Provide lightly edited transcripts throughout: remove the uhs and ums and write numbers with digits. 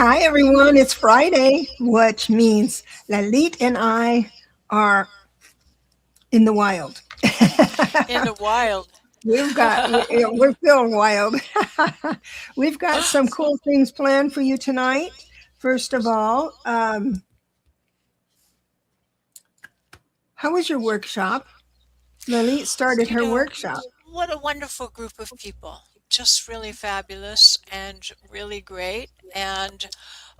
Hi, everyone. It's Friday, which means Lalit and I are in the wild. In the wild. We're feeling wild. We've got some cool things planned for you tonight. First of all, how was your workshop? Lalit started You her know, workshop. what a wonderful group of people. Just really fabulous and really great. And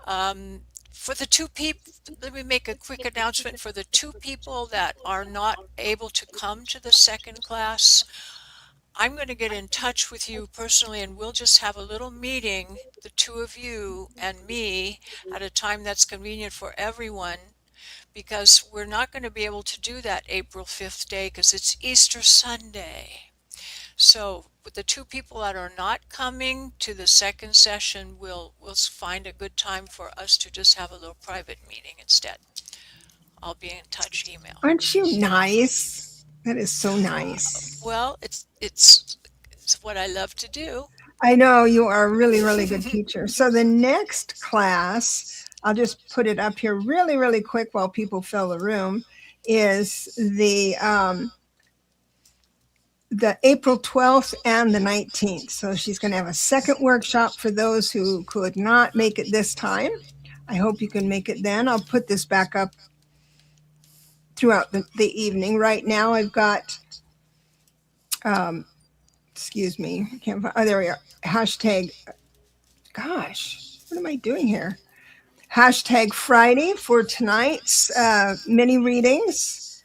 um, for the two people, let me make a quick announcement for the two people that are not able to come to the second class. I'm going to get in touch with you personally and we'll just have a little meeting, the two of you and me, at a time that's convenient for everyone because we're not going to be able to do that April 5th day because it's Easter Sunday. So with the two people that are not coming to the second session, we'll find a good time for us to just have a little private meeting instead. I'll be in touch email. Aren't you nice? That is so nice. Well, it's what I love to do. I know you are a really, really good teacher. So the next class, I'll just put it up here really, really quick while people fill the room, is the April 12th and the 19th. So she's going to have a second workshop for those who could not make it this time. I hope you can make it then. I'll put this back up throughout the evening. Right now I've got excuse me, I can't find, oh, there we are. Hashtag, gosh, what am I doing here? Hashtag Friday for tonight's mini readings.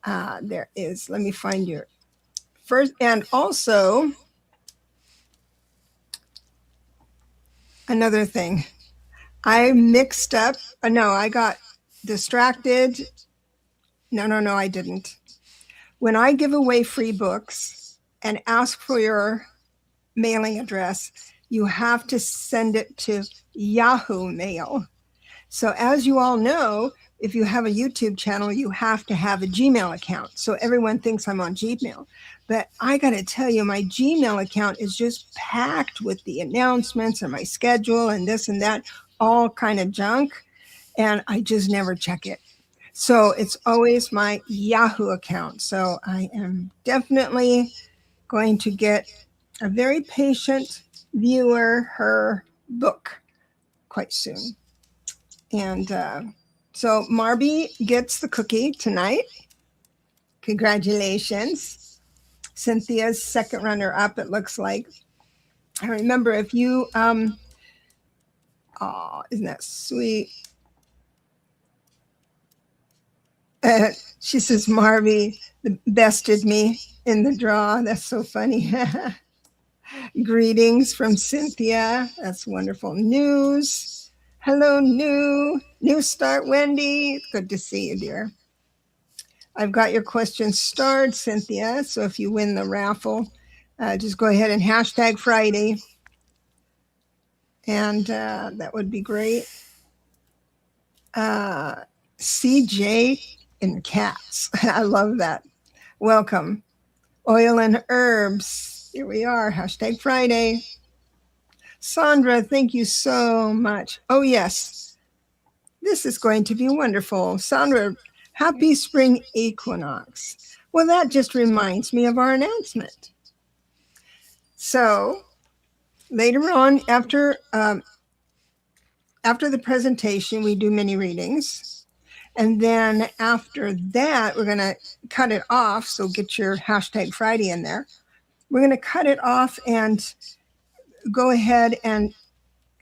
There is, let me find your first, and also another thing. I mixed up, no, I got distracted. No, I didn't. When I give away free books and ask for your mailing address, you have to send it to Yahoo Mail. So as you all know, if you have a YouTube channel, you have to have a Gmail account. So everyone thinks I'm on Gmail. But I got to tell you, my Gmail account is just packed with the announcements and my schedule and this and that, all kind of junk. And I just never check it. So it's always my Yahoo account. So I am definitely going to get a very patient viewer her book quite soon. And so Marby gets the cookie tonight. Congratulations. Cynthia's second runner up, it looks like. I remember if you, oh, isn't that sweet? She says, Marby bested me in the draw. That's so funny. Greetings from Cynthia. That's wonderful news. Hello, New Start, Wendy. Good to see you, dear. I've got your questions starred, Cynthia. So if you win the raffle, just go ahead and hashtag Friday. And that would be great. CJ and cats. I love that. Welcome. Oil and herbs. Here we are. Hashtag Friday. Sandra, thank you so much. Oh, yes. This is going to be wonderful. Sandra, happy spring equinox. Well, that just reminds me of our announcement. So later on, after the presentation, we do mini readings. And then after that, we're going to cut it off. So get your hashtag Friday in there. We're going to cut it off and go ahead, and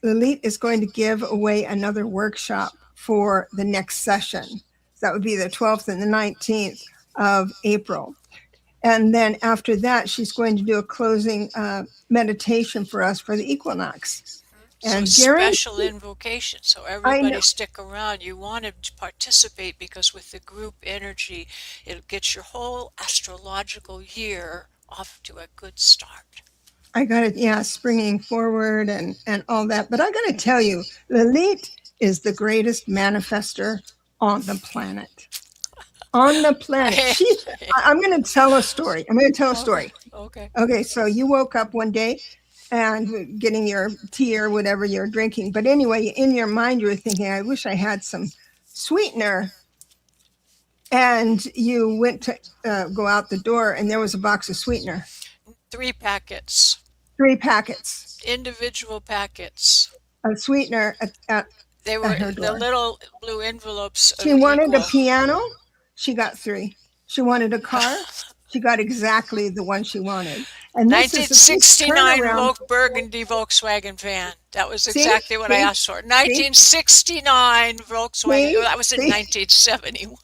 Lalit is going to give away another workshop for the next session. So that would be the 12th and the 19th of April. And then after that, she's going to do a closing meditation for us for the equinox. And so special invocation. So everybody stick around. You want to participate because with the group energy, it gets your whole astrological year off to a good start. I got it. Yeah, springing forward and all that. But I got to tell you, Lalit is the greatest manifester on the planet. On the planet. I'm going to tell a story. Okay. Okay, so you woke up one day and getting your tea or whatever you're drinking. But anyway, in your mind, you were thinking, I wish I had some sweetener. And you went to go out the door, and there was a box of sweetener, 3 packets, 3 packets individual packets. of sweetener They at were her the door. little blue envelopes She are wanted a equal. piano. She got 3. She wanted a car. She got exactly the one she wanted. And this is a big 1969 turnaround. Burgundy Volkswagen van. That was See, exactly what I see, asked for. see, 1969 Volkswagen. Oh, see, that was in see. 1971.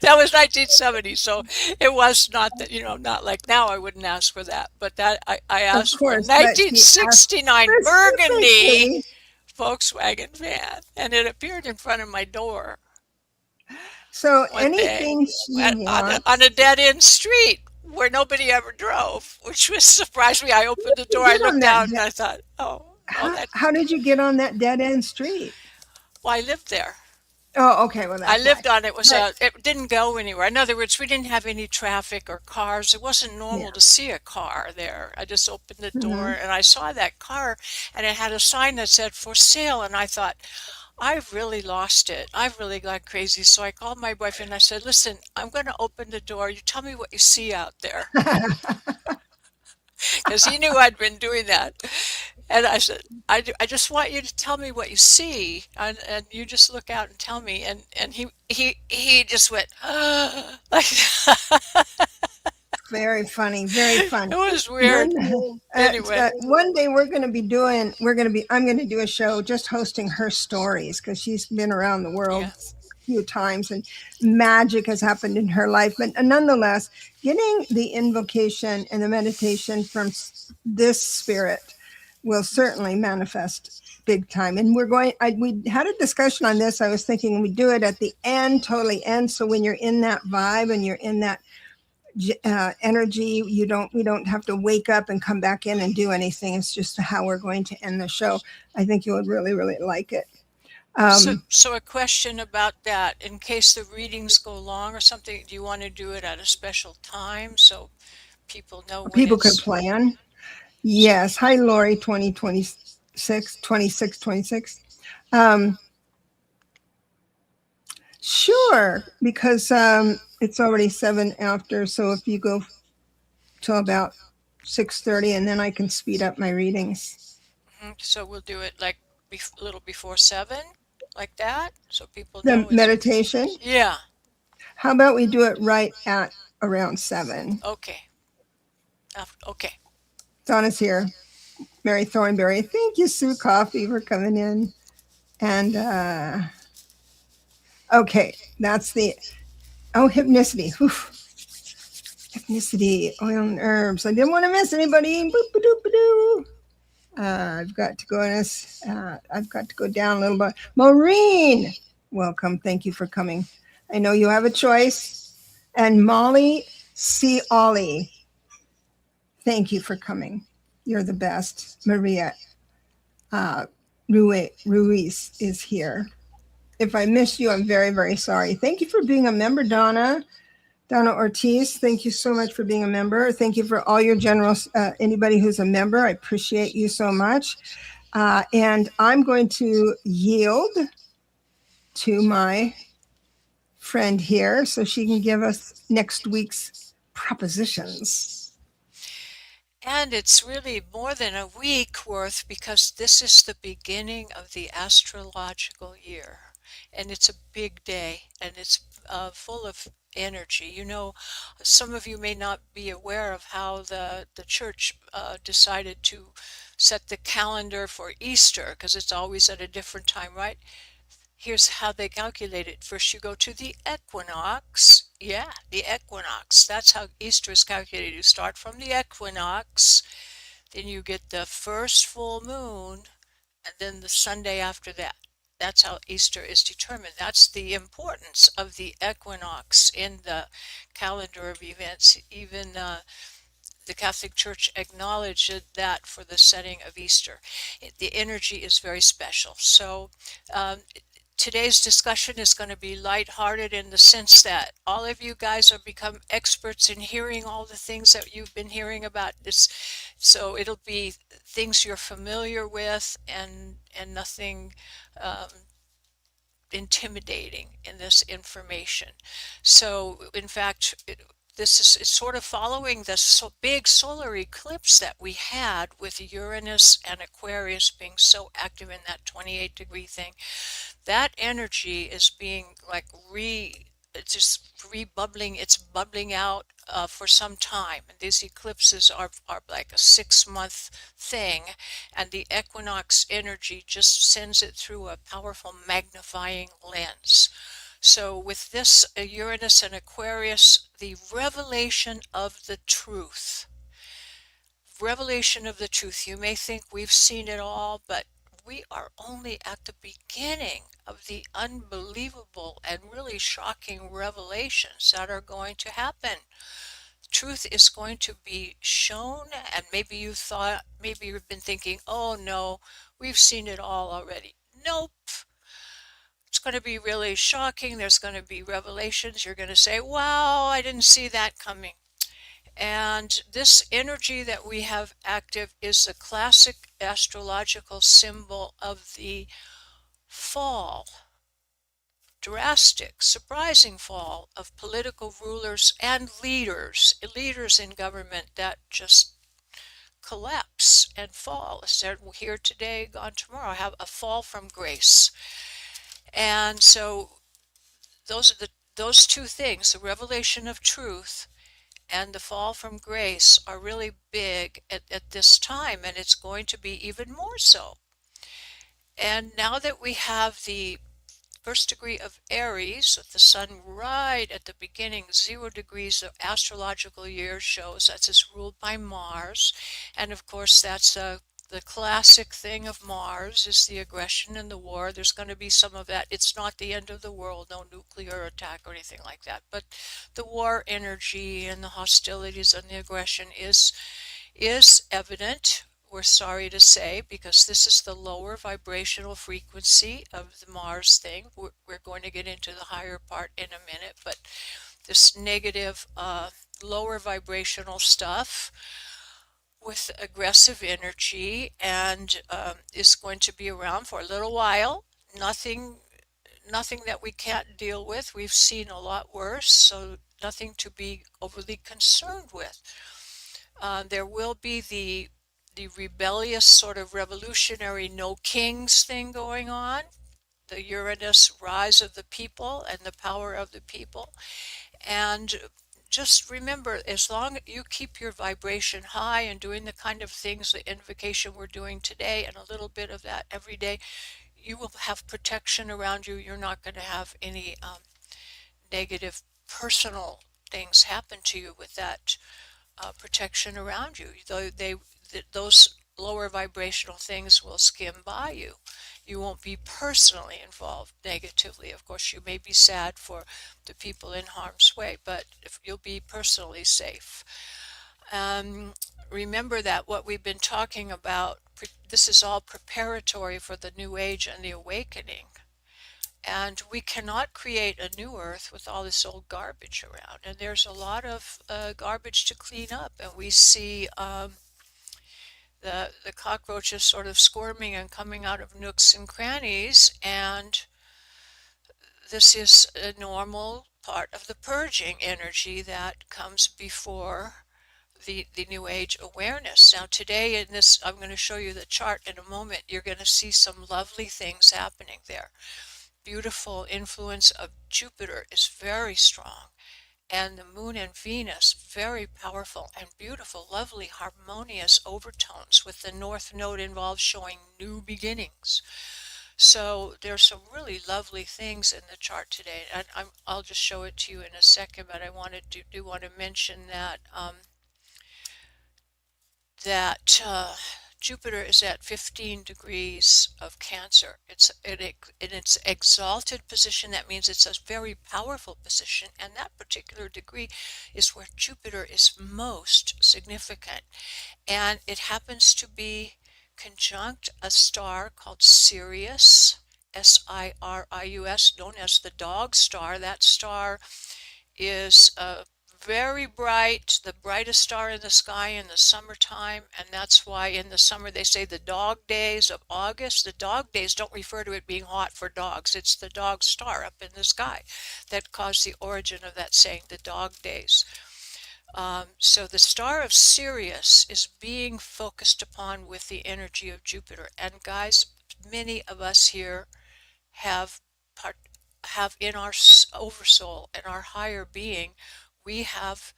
That was 1970. So it was not that, not like now I wouldn't ask for that. But that I Of asked for course, but she asked 1969 Burgundy specifically. Volkswagen van. And it appeared in front of my door So one day anything she on a wants, dead end street where nobody ever drove, which was surprised me. I opened the door, you I get on looked that. out, and I thought, oh, no, that. How did you get on that dead end street? Well, I lived there. Oh, okay. Well, I that's why. lived on it. But It didn't go anywhere. In other words, we didn't have any traffic or cars. It wasn't yeah. normal to see a car there. I just opened the door Hmm. and I saw that car, and it had a sign that said for sale, and I thought, I've really lost it. I've really gone crazy. So I called my boyfriend and I said, listen, I'm going to open the door. You tell me what you see out there. Because he knew I'd been doing that. And I said, I just want you to tell me what you see, and you just look out and tell me. And he just went, like, Very funny. Very it fun. was One weird. Anyway, one day we're going to be doing. We're going to be. I'm going to do a show just hosting her stories because she's been around the world yeah. a few times and magic has happened in her life. But nonetheless, getting the invocation and the meditation from this spirit will certainly manifest big time. And we had a discussion on this. I was thinking we do it at the end, totally end. So when you're in that vibe and you're in that energy, we don't have to wake up and come back in and do anything. It's just how we're going to end the show. I think you would really, really like it. So a question about that, in case the readings go long or something, do you want to do it at a special time so people know when People can it's plan. so? Yes. Hi, Lori, 2026, 26, 26. Um, sure, because it's already 7 after. So if you go till about 6:30, and then I can speed up my readings. So we'll do it like a little before 7, like that, so people The know it's. meditation. Yeah. How about we do it right at around 7? Okay. Okay. Donna's here. Mary Thornberry. Thank you, Sue Coffee, for coming in. And okay, that's the hypnicity. Whew. Hypnicity, oil and herbs. I didn't want to miss anybody. Boop-a-doop-a-doo. I've got to go in this. I've got to go down a little bit. Maureen, welcome. Thank you for coming. I know you have a choice. And Molly C. Ollie, thank you for coming. You're the best. Maria Ruiz is here. If I missed you, I'm very, very sorry. Thank you for being a member, Donna. Donna Ortiz, thank you so much for being a member. Thank you for all your generous, anybody who's a member. I appreciate you so much. And I'm going to yield to my friend here so she can give us next week's propositions. And it's really more than a week worth because this is the beginning of the astrological year. And it's a big day and it's full of energy. Some of you may not be aware of how the church decided to set the calendar for Easter because it's always at a different time, right? Here's how they calculate it. First, you go to the equinox. Yeah, the equinox. That's how Easter is calculated. You start from the equinox, then you get the first full moon, and then the Sunday after that. That's how Easter is determined. That's the importance of the equinox in the calendar of events. Even the Catholic Church acknowledged that for the setting of Easter. The energy is very special. So today's discussion is going to be lighthearted in the sense that all of you guys are become experts in hearing all the things that you've been hearing about this. So it'll be things you're familiar with, and nothing um, intimidating in this information. So in fact, this is it's sort of following the big solar eclipse that we had with Uranus and Aquarius being so active in that 28-degree thing. That energy is being like it's just rebubbling, it's bubbling out for some time. And these eclipses are like a 6-month thing, and the equinox energy just sends it through a powerful magnifying lens. So with this Uranus and Aquarius, the revelation of the truth. Revelation of the truth. You may think we've seen it all, but we are only at the beginning of the unbelievable and really shocking revelations that are going to happen. Truth is going to be shown, and maybe you've been thinking, oh no, we've seen it all already. Nope. It's going to be really shocking. There's going to be revelations. You're going to say, wow, I didn't see that coming. And this energy that we have active is the classic astrological symbol of the fall, drastic, surprising fall of political rulers and leaders in government that just collapse and fall. They're here today, gone tomorrow. Have a fall from grace. And so those two things, the revelation of truth and the fall from grace, are really big at this time, and it's going to be even more so. And now that we have the first degree of Aries, with the sun right at the beginning, 0 degrees of astrological year shows that it's ruled by Mars. And of course, that's the classic thing of Mars is the aggression and the war. There's going to be some of that. It's not the end of the world, no nuclear attack or anything like that. But the war energy and the hostilities and the aggression is evident. We're sorry to say, because this is the lower vibrational frequency of the Mars thing. We're going to get into the higher part in a minute, but this negative, lower vibrational stuff with aggressive energy, and is going to be around for a little while. Nothing that we can't deal with. We've seen a lot worse, so nothing to be overly concerned with. There will be the rebellious sort of revolutionary no kings thing going on, the Uranus rise of the people and the power of the people. And just remember, as long as you keep your vibration high and doing the kind of things, the invocation we're doing today, and a little bit of that every day, you will have protection around you. You're not going to have any negative personal things happen to you with that protection around you. Though those lower vibrational things will skim by you. You won't be personally involved negatively. Of course, you may be sad for the people in harm's way, but you'll be personally safe. Remember that what we've been talking about, this is all preparatory for the new age and the awakening. And we cannot create a new earth with all this old garbage around. And there's a lot of garbage to clean up. And we see the cockroaches sort of squirming and coming out of nooks and crannies. And this is a normal part of the purging energy that comes before the new age awareness. Now today in this, I'm going to show you the chart in a moment. You're going to see some lovely things happening there. Beautiful influence of Jupiter is very strong, and the moon and Venus very powerful and beautiful, lovely, harmonious overtones, with the north node involved showing new beginnings. So there's some really lovely things in the chart today, and I'll just show it to you in a second, but I do want to mention that Jupiter is at 15 degrees of Cancer. It's in its exalted position. That means it's a very powerful position, and that particular degree is where Jupiter is most significant. And it happens to be conjunct a star called Sirius, Sirius, known as the dog star. That star is very bright, the brightest star in the sky in the summertime, and that's why in the summer they say the dog days of August. The dog days don't refer to it being hot for dogs. It's the dog star up in the sky that caused the origin of that saying, the dog days. So the star of Sirius is being focused upon with the energy of Jupiter. And guys, many of us here have part have in our oversoul and our higher being, we have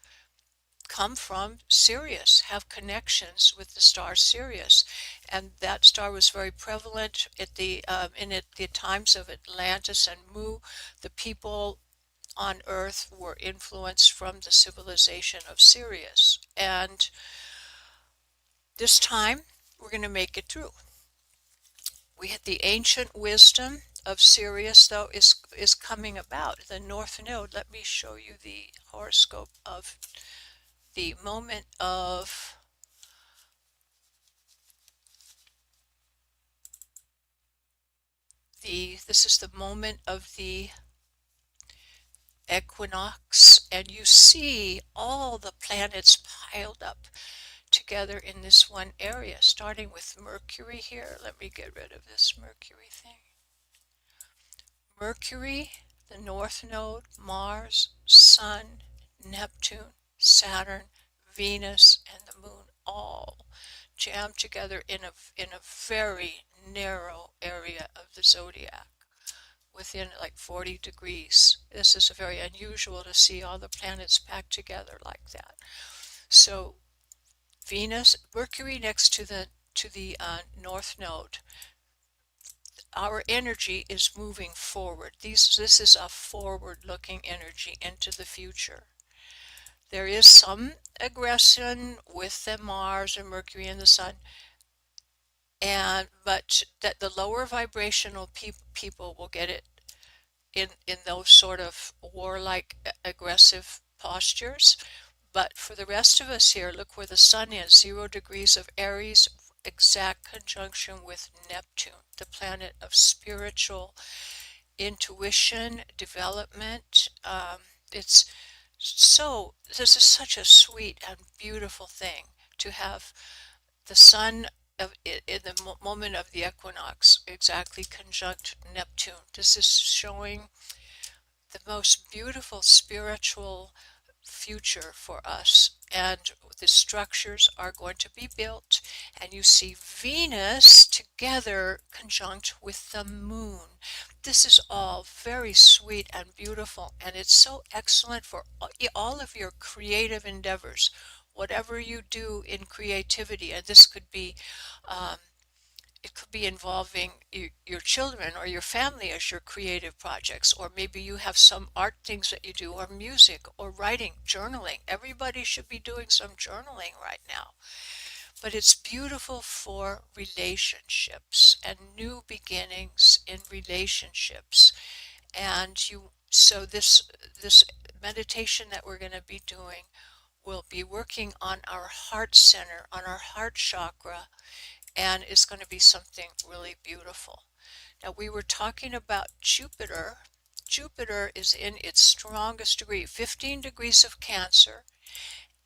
come from Sirius, have connections with the star Sirius, and that star was very prevalent at the times of Atlantis and Mu. The people on Earth were influenced from the civilization of Sirius, and this time we're going to make it through. We had the ancient wisdom of Sirius, though, is coming about. The North Node. Let me show you the horoscope of the moment of this is the moment of the equinox, and you see all the planets piled up together in this one area, starting with Mercury here. Let me get rid of this Mercury thing. Mercury, the North Node, Mars, Sun, Neptune, Saturn, Venus, and the Moon all jammed together in a very narrow area of the zodiac, within like 40 degrees. This is very unusual to see all the planets packed together like that. So Venus, Mercury next to the North Node. Our energy is moving forward. This is a forward-looking energy into the future. There is some aggression with the Mars and Mercury and the Sun, but that the lower vibrational people will get it in those sort of warlike, aggressive postures. But for the rest of us here, look where the Sun is, 0 degrees of Aries, exact conjunction with Neptune, the planet of spiritual intuition, development. This is such a sweet and beautiful thing to have the Sun in the moment of the equinox exactly conjunct Neptune. This is showing the most beautiful spiritual future for us, and the structures are going to be built, and you see Venus together conjunct with the Moon. This is all very sweet and beautiful, and it's so excellent for all of your creative endeavors, whatever you do in creativity. And this could be it could be involving your children or your family as your creative projects, or maybe you have some art things that you do, or music, or writing, journaling. Everybody should be doing some journaling right now. But it's beautiful for relationships and new beginnings in relationships. And so this meditation that we're going to be doing will be working on our heart center, on our heart chakra, and it's going to be something really beautiful. Now, we were talking about Jupiter. Jupiter is in its strongest degree, 15 degrees of Cancer,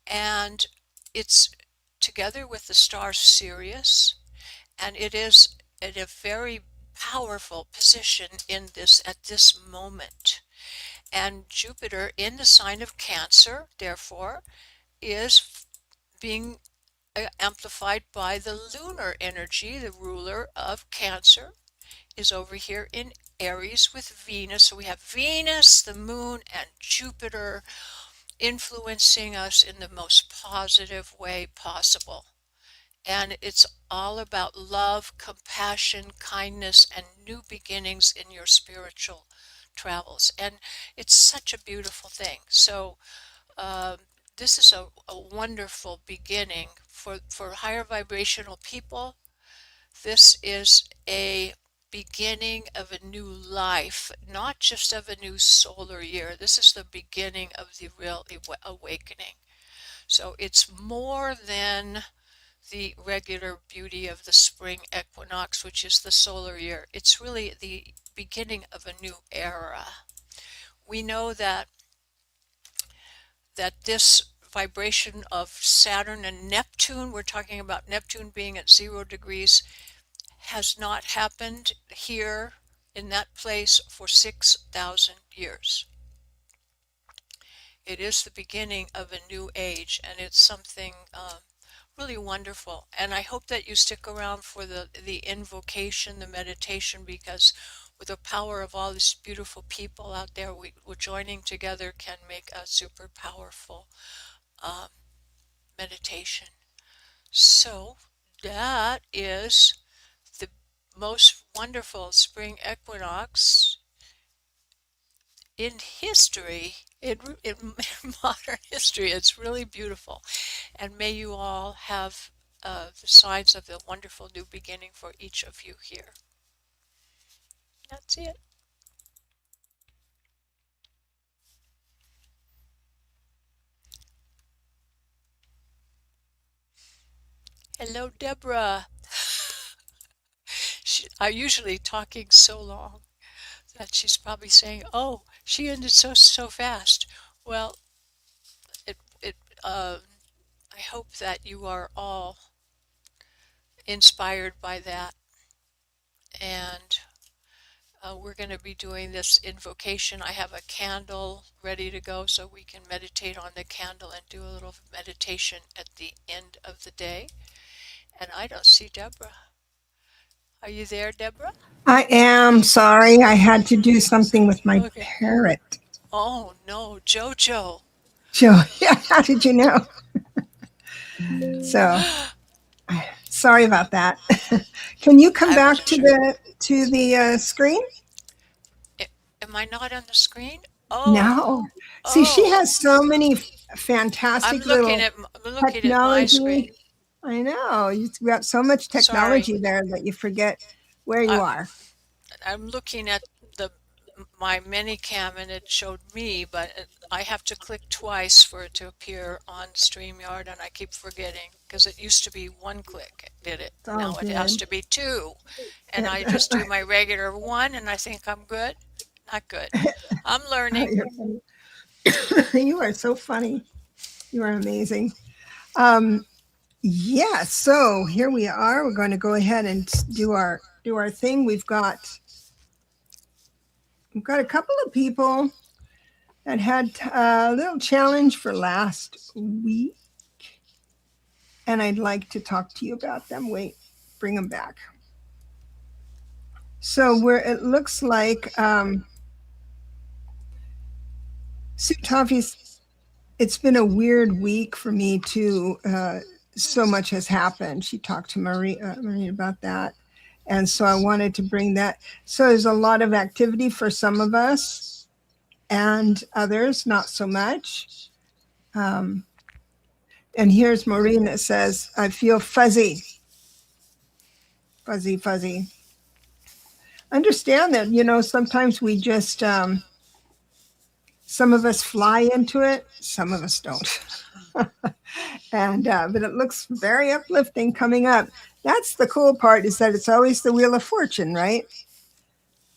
and it's together with the star Sirius, and it is in a very powerful position at this moment. And Jupiter in the sign of Cancer, therefore, is being amplified by the lunar energy. The ruler of Cancer is over here in Aries with Venus. So we have Venus, the Moon, and Jupiter influencing us in the most positive way possible. And it's all about love, compassion, kindness, and new beginnings in your spiritual travels. And it's such a beautiful thing. So this is a wonderful beginning for higher vibrational people. This is a beginning of a new life, not just of a new solar year. This is the beginning of the real awakening. So it's more than the regular beauty of the spring equinox, which is the solar year. It's really the beginning of a new era. We know that that this vibration of Saturn and Neptune, we're talking about Neptune being at 0 degrees, has not happened here in that place for 6,000 years. It is the beginning of a new age, and it's something really wonderful. And I hope that you stick around for the invocation, the meditation, because with the power of all these beautiful people out there, we're joining together can make a super powerful um, meditation. So that is the most wonderful spring equinox in history, in modern history. It's really beautiful. And may you all have the signs of the wonderful new beginning for each of you here. That's it. Hello, Deborah. I'm usually talking so long that she's probably saying, "Oh, she ended so fast." Well, it I hope that you are all inspired by that, and we're going to be doing this invocation. I have a candle ready to go so we can meditate on the candle and do a little meditation at the end of the day. And I don't see Deborah. Are you there, Deborah? I am sorry. I had to do something with my Okay. parrot. Oh no, Jojo. Joe, yeah, how did you know? So sorry about that. Can you come I back wasn't to sure. the screen? Am I not on the screen? Oh, No. See, she oh. has so many fantastic little I'm looking at my screen. technology. I know. You've got so much Sorry. technology there that you forget where you I, are. I'm looking at the my minicam and it showed me, but I have to click twice for it to appear on StreamYard, and I keep forgetting because it used to be one click, did it? It's all Now it has good. to be two, and I just do my regular one, and I think I'm good. Not good. I'm learning. You're funny. You are so funny. You are amazing. Um, yeah, so here we are. We're going to go ahead and do our thing. We've got a couple of people that had a little challenge for last week, and I'd like to talk to you about them. Wait, bring them back. So where it looks like Sue Toffee's, it's been a weird week for me too. So much has happened. She talked to Marie about that. And so I wanted to bring that. So there's a lot of activity for some of us and others, not so much. Um, and here's Maureen that says, I feel fuzzy, fuzzy, fuzzy. Understand that, sometimes we just, some of us fly into it, some of us don't. And but it looks very uplifting coming up. That's the cool part, is that it's always the wheel of fortune, right?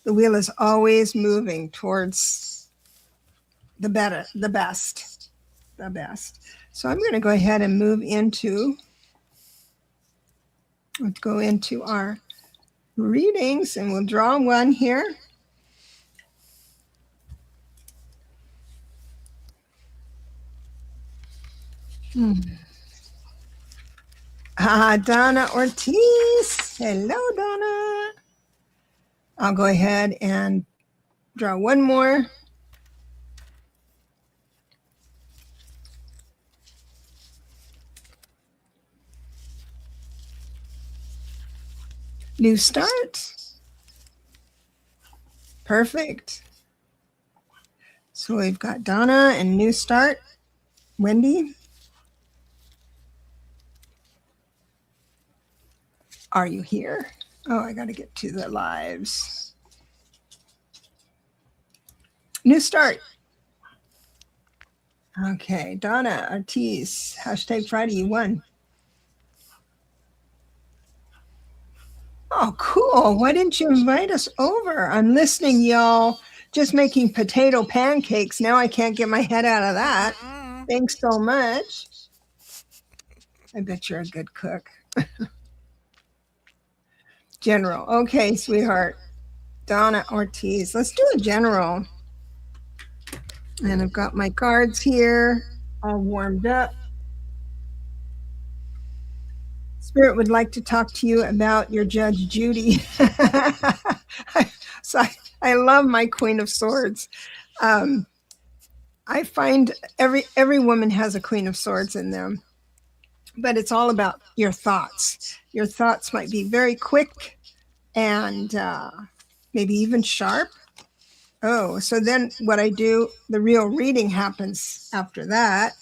The wheel is always moving towards the better, the best, the best. So I'm going to go ahead and let's go into our readings, and we'll draw one here. Donna Ortiz. Hello, Donna. I'll go ahead and draw one more. New start. Perfect. So we've got Donna and new start. Wendy, are you here? Oh, I got to get to the lives. New start. Okay, Donna Ortiz, #Friday, you won. Oh, cool. Why didn't you invite us over? I'm listening, y'all. Just making potato pancakes. Now I can't get my head out of that. Thanks so much. I bet you're a good cook. General. Okay, sweetheart. Donna Ortiz. Let's do a general. And I've got my cards here all warmed up. Spirit would like to talk to you about your Judge Judy. so I love my Queen of Swords. Um, I find every woman has a Queen of Swords in them, but it's all about your thoughts. Your thoughts might be very quick and maybe even sharp. Oh, so then what I do, the real reading happens after that.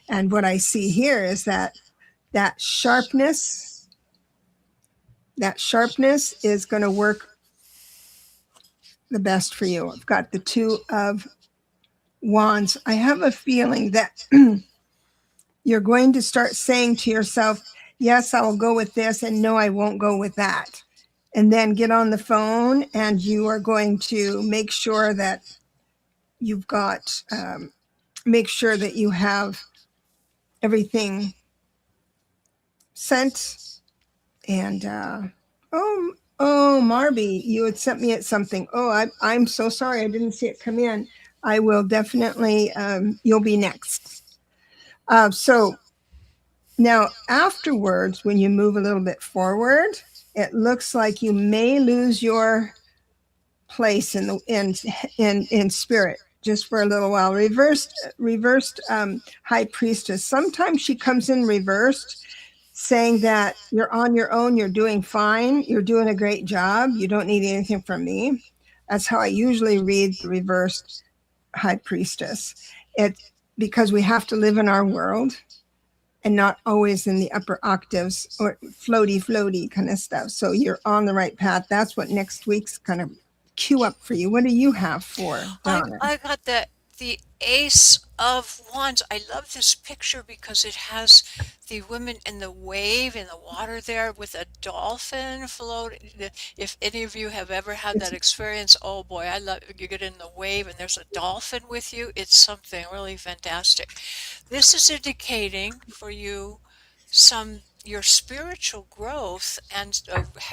And what I see here is that sharpness, that sharpness is going to work the best for you. I've got the Two of Wands. I have a feeling that you're going to start saying to yourself, yes, I will go with this, and no, I won't go with that. And then get on the phone and you are going to make sure that you've got, make sure that you have everything sent. And, oh, Marby, you had sent me at something. Oh, I'm so sorry. I didn't see it come in. I will definitely, you'll be next. So now afterwards, when you move a little bit forward, it looks like you may lose your place in spirit just for a little while. Reversed high priestess. Sometimes she comes in reversed, saying that you're on your own, you're doing fine, you're doing a great job, you don't need anything from me. That's how I usually read the reversed high priestess. It because we have to live in our world and not always in the upper octaves or floaty kind of stuff. So you're on the right path. That's what next week's kind of cue up for you. What do you have for Donna? I got the Ace of Wands. I love this picture because it has the women in the wave in the water there with a dolphin floating. If any of you have ever had It's, that experience, oh boy, I love you get in the wave and there's a dolphin with you. It's something really fantastic. This is indicating for you your spiritual growth and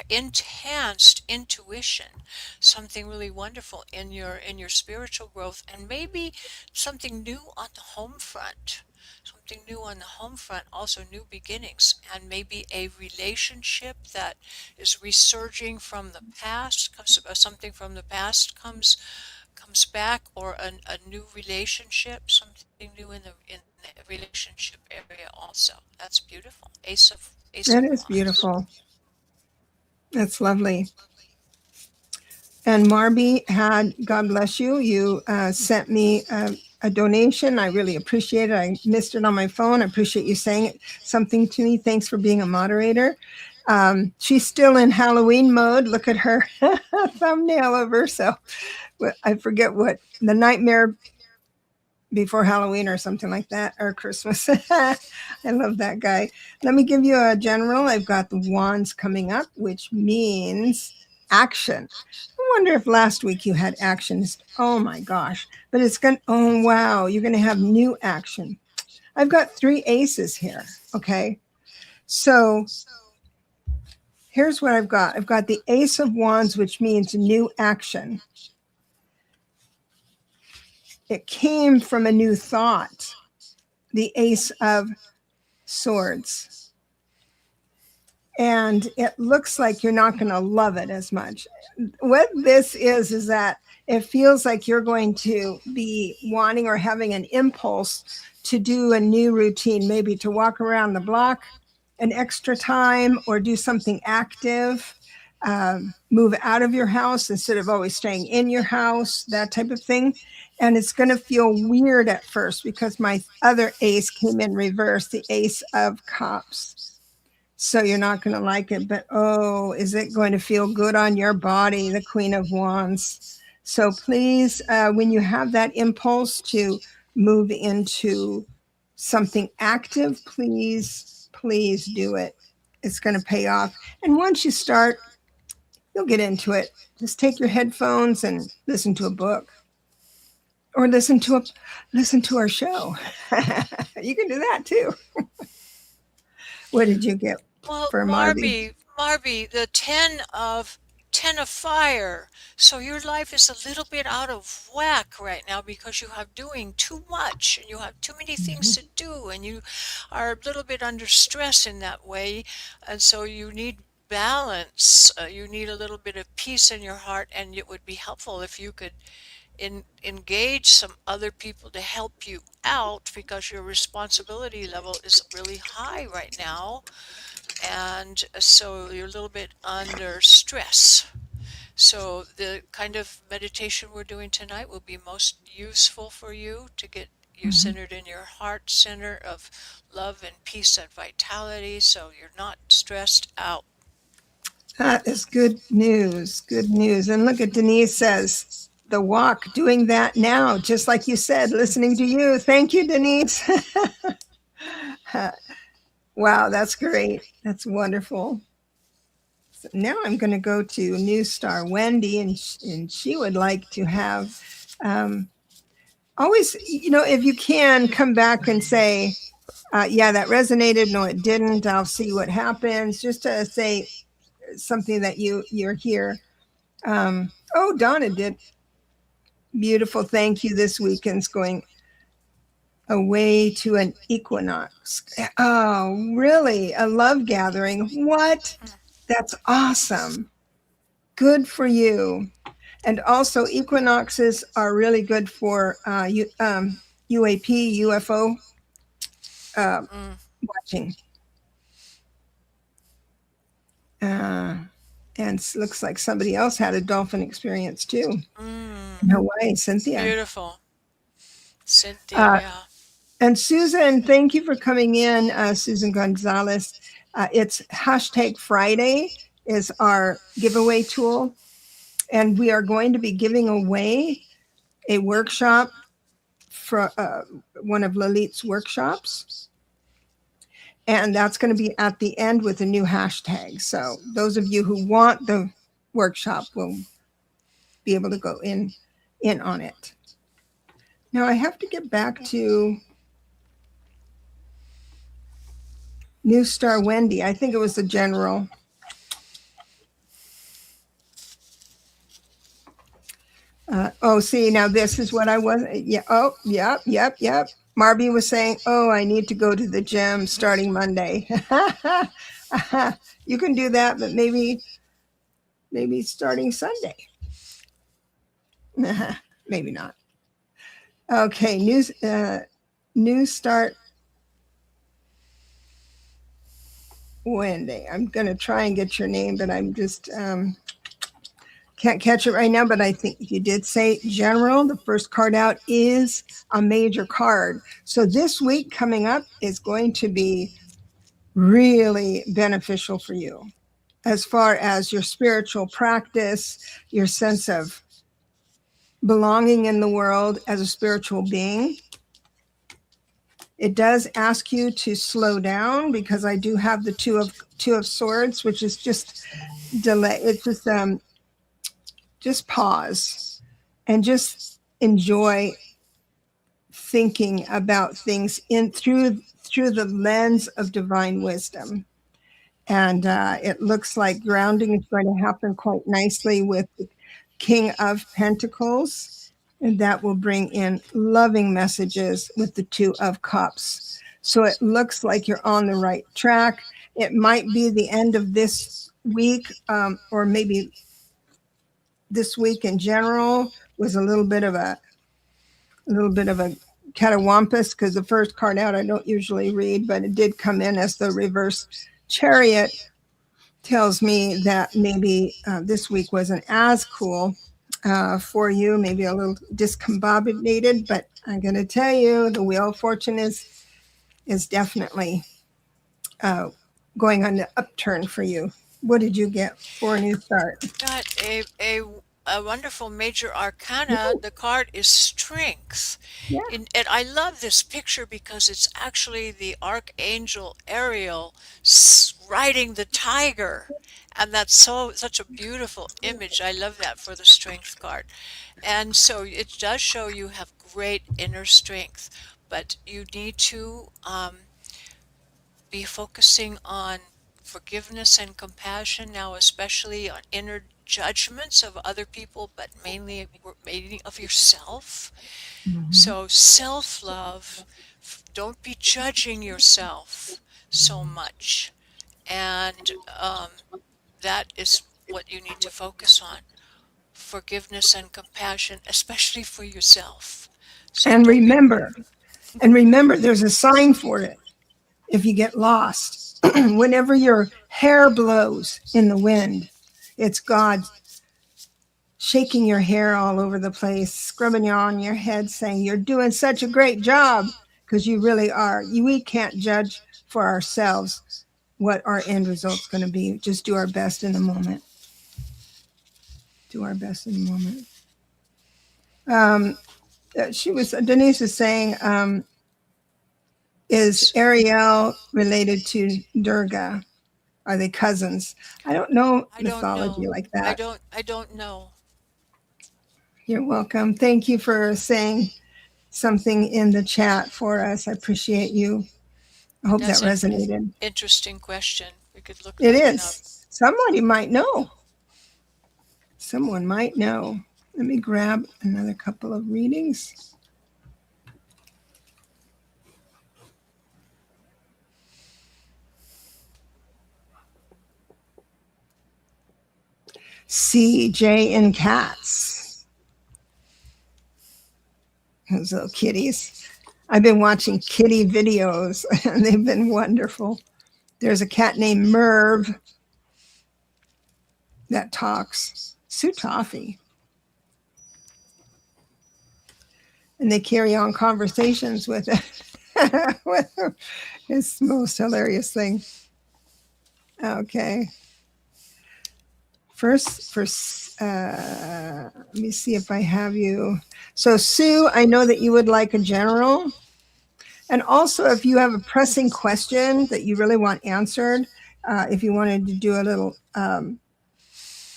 enhanced intuition, something really wonderful in your spiritual growth, and maybe something new on the home front. Something new on the home front, also new beginnings, and maybe a relationship that is resurging from the past, something from the past comes back, or a new relationship, something new in the relationship area also. That's beautiful. Ace of that is Wands. beautiful. That's lovely. And Marby had, God bless you, you sent me a donation. I really appreciate it. I missed it on my phone. I appreciate you saying something to me. Thanks for being a moderator. She's still in Halloween mode. Look at her thumbnail of her. So I forget what the Nightmare Before Halloween or something like that, or Christmas. I love that guy. Let me give you a general. I've got the wands coming up, which means action. I wonder if last week you had actions. Oh my gosh. But it's going to, oh wow, you're going to have new action. I've got 3 aces here. Okay. So here's what I've got. I've got the Ace of Wands, which means new action. It came from a new thought. The Ace of Swords. And it looks like you're not going to love it as much. What this is that it feels like you're going to be wanting or having an impulse to do a new routine, maybe to walk around the block an extra time or do something active, move out of your house instead of always staying in your house, that type of thing. And it's going to feel weird at first because my other ace came in reverse, the Ace of Cups. So you're not going to like it, but oh, is it going to feel good on your body, the Queen of Wands? So please, when you have that impulse to move into something active, please do it. It's going to pay off. And once you start, you'll get into it. Just take your headphones and listen to a book. or listen to our show. You can do that too. What did you get Well, for Marby? Marby, the 10 of fire. So your life is a little bit out of whack right now because you have doing too much and you have too many things Mhm. to do and you are a little bit under stress in that way. And so you need balance. You need a little bit of peace in your heart, and it would be helpful if you could engage some other people to help you out because your responsibility level is really high right now, and so you're a little bit under stress. So the kind of meditation we're doing tonight will be most useful for you to get you Mhm. centered in your heart center of love and peace and vitality so you're not stressed out. That is good news. Good news. And look at Denise says, the walk, doing that now, just like you said, listening to you. Thank you, Denise. Wow, that's great. That's wonderful. So now I'm going to go to New Star Wendy, and she would like to have um, always, if you can, come back and say, yeah, that resonated. No, it didn't. I'll see what happens. Just to say something that you're here. Oh, Donna did beautiful. Thank you. This weekend's going away to an equinox. Oh, really? A love gathering. What? That's awesome. Good for you. And also, equinoxes are really good for UAP, UFO uh, Mm, watching. Uh, and it looks like somebody else had a dolphin experience too mm, in Hawaii, Cynthia. beautiful. Cynthia, Uh, yeah. and Susan, thank you for coming in, Susan Gonzalez. It's hashtag Friday is our giveaway tool, and we are going to be giving away a workshop for one of Lalit's workshops. And that's going to be at the end with a new hashtag. So those of you who want the workshop will be able to go in on it. Now I have to get back to New Star Wendy. I think it was the general. Oh, see, now this is what I was. Yeah. Oh, yep, yep, yep. Marby was saying, "Oh, I need to go to the gym starting Monday." You can do that, but maybe starting Sunday. Maybe not. Okay, new start Wendy. I'm gonna try and get your name, but I'm just can't catch it right now. But I think you did say general. The first card out is a major card. So this week coming up is going to be really beneficial for you as far as your spiritual practice, your sense of belonging in the world as a spiritual being. It does ask you to slow down because I do have the two of swords, which is just delay. It's just pause and just enjoy thinking about things in through the lens of divine wisdom. And it looks like grounding is going to happen quite nicely with the King of Pentacles, and that will bring in loving messages with the Two of Cups. So it looks like you're on the right track. It might be the end of this week, or maybe this week in general was a little bit of a catawampus because the first card out I don't usually read, but it did come in as the reverse chariot. Tells me that maybe this week wasn't as cool for you, maybe a little discombobulated, but I'm going to tell you the wheel of fortune is definitely uh, going on the upturn for you. What did you get for a new start? Got a wonderful major arcana. The card is strength. Yeah. And I love this picture because it's actually the archangel Ariel riding the tiger. And that's such a beautiful image. I love that for the strength card. And so it does show you have great inner strength. But you need to be focusing on forgiveness and compassion now, especially on inner judgments of other people, but mainly of yourself. Mhm. So self-love, don't be judging yourself so much. And that is what you need to focus on. Forgiveness and compassion, especially for yourself. So And don't, remember, and remember, there's a sign for it. If you get lost, whenever your hair blows in the wind, it's God shaking your hair all over the place, scrubbing you on your head, saying, "You're doing such a great job," because you really are. We can't judge for ourselves what our end result's going to be. Just do our best in the moment. Do our best in the moment. Um, Denise is saying, is Ariel related to Durga? Are they cousins? I don't know I don't mythology know. like I that. don't I don't know. You're welcome. Thank you for saying something in the chat for us. I appreciate you. I hope that That's an resonated. interesting question. We could look It that one up. is. Somebody might know. Someone might know. Let me grab another couple of readings. CJ and cats. Those little kitties. I've been watching kitty videos and they've been wonderful. There's a cat named Merv that talks. Sue Toffee. And they carry on conversations with it. It's the most hilarious thing. Okay. Let me see if I have you. So, Sue, I know that you would like a general. And also, if you have a pressing question that you really want answered, if you wanted to do a little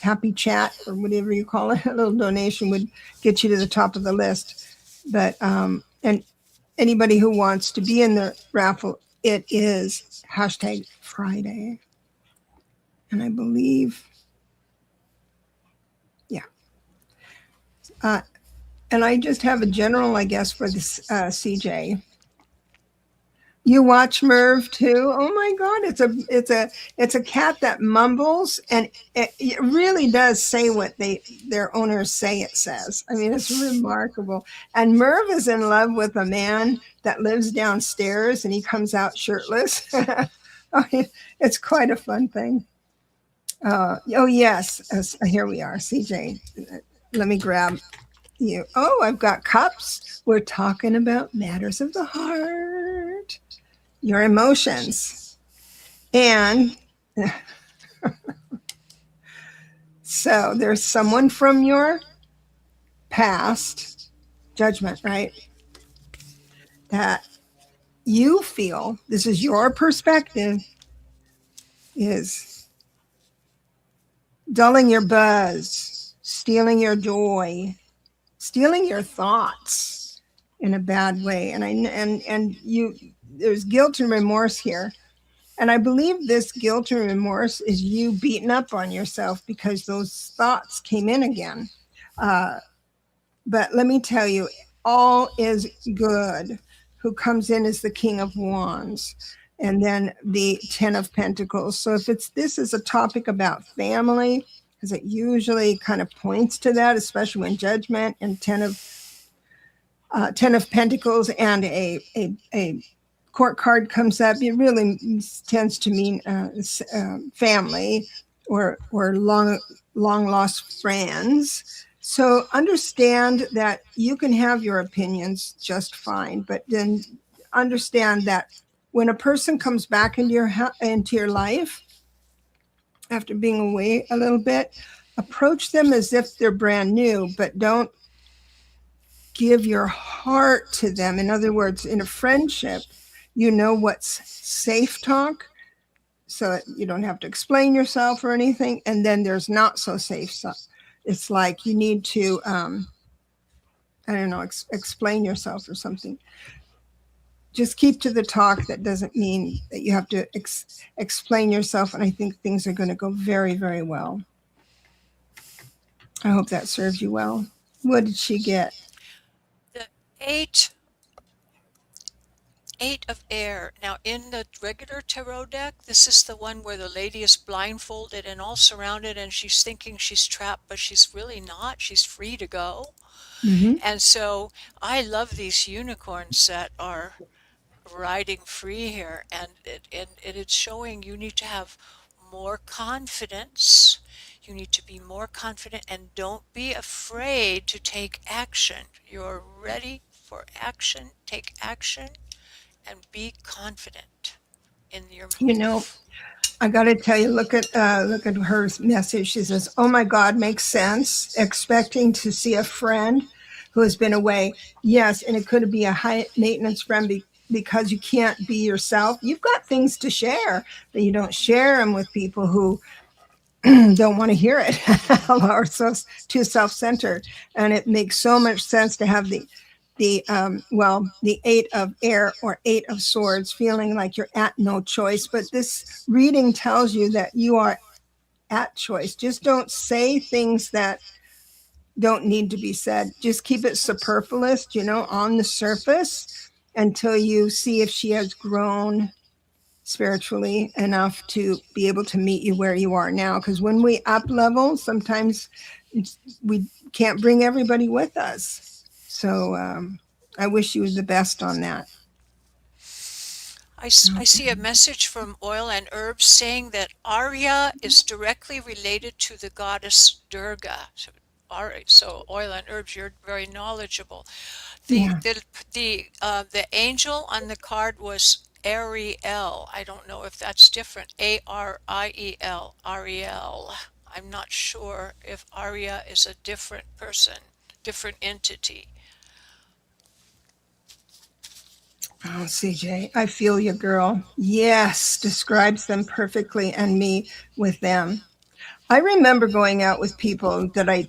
happy chat or whatever you call it, a little donation would get you to the top of the list. But, and anybody who wants to be in the raffle, it is hashtag Friday. And I believe, yeah. And I just have a general, I guess, for this CJ. You watch Merv too? Oh my God, it's a cat that mumbles and it really does say what their owners say it says. I mean, it's remarkable. And Merv is in love with a man that lives downstairs and he comes out shirtless. I mean, it's quite a fun thing. Oh yes, here we are, CJ. Let me grab you. Oh, I've got cups. We're talking about matters of the heart, your emotions. And so there's someone from your past, judgment, right? That you feel, this is your perspective, is dulling your buzz, stealing your joy, stealing your thoughts in a bad way. And you, there's guilt and remorse here. And I believe this guilt and remorse is you beating up on yourself because those thoughts came in again. Uh, but let me tell you, all is good. Who comes in is the King of Wands, and then the Ten of Pentacles. So if this is a topic about family, because it usually kind of points to that, especially when judgment and Ten of Pentacles and a court card comes up, it really tends to mean family or long lost friends. So understand that you can have your opinions just fine, but then understand that when a person comes back into your life after being away a little bit, approach them as if they're brand new, but don't give your heart to them. In other words, in a friendship, you know what's safe talk, so you don't have to explain yourself or anything. And then there's not so safe stuff. It's like you need to I don't know, explain yourself or something. Just keep to the talk. That doesn't mean that you have to explain yourself. And I think things are going to go very, very well. I hope that serves you well. What did she get? The eight of air. Now in the regular tarot deck, this is the one where the lady is blindfolded and all surrounded and she's thinking she's trapped, but she's really not. She's free to go. Mm-hmm. And so I love these unicorns that are riding free here, and it's showing you need to have more confidence. You need to be more confident and don't be afraid to take action. You're ready for action. Take action and be confident in your You know, move. I got to tell you, look at her message. She says, "Oh my God, makes sense. Expecting to see a friend who has been away. Yes, and it could be a high maintenance friend because you can't be yourself. You've got things to share, but you don't share them with people who don't want to hear it or so too self-centered. And it makes so much sense to have the 8 of air or 8 of swords, feeling like you're at no choice. But this reading tells you that you are at choice. Just don't say things that don't need to be said. Just keep it superfluous, on the surface, until you see if she has grown spiritually enough to be able to meet you where you are now. Because when we up level, sometimes we can't bring everybody with us. So I wish you the best on that. I see a message from Oil and Herbs saying that Arya is directly related to the goddess Durga. So Oil and Herbs, you're very knowledgeable. The Yeah. the the angel on the card was Ariel. I don't know if that's different. Ariel. Ariel. I'm not sure if Arya is a different person, different entity. Oh, CJ, I feel you, girl. Yes, describes them perfectly, and me with them. I remember going out with people that I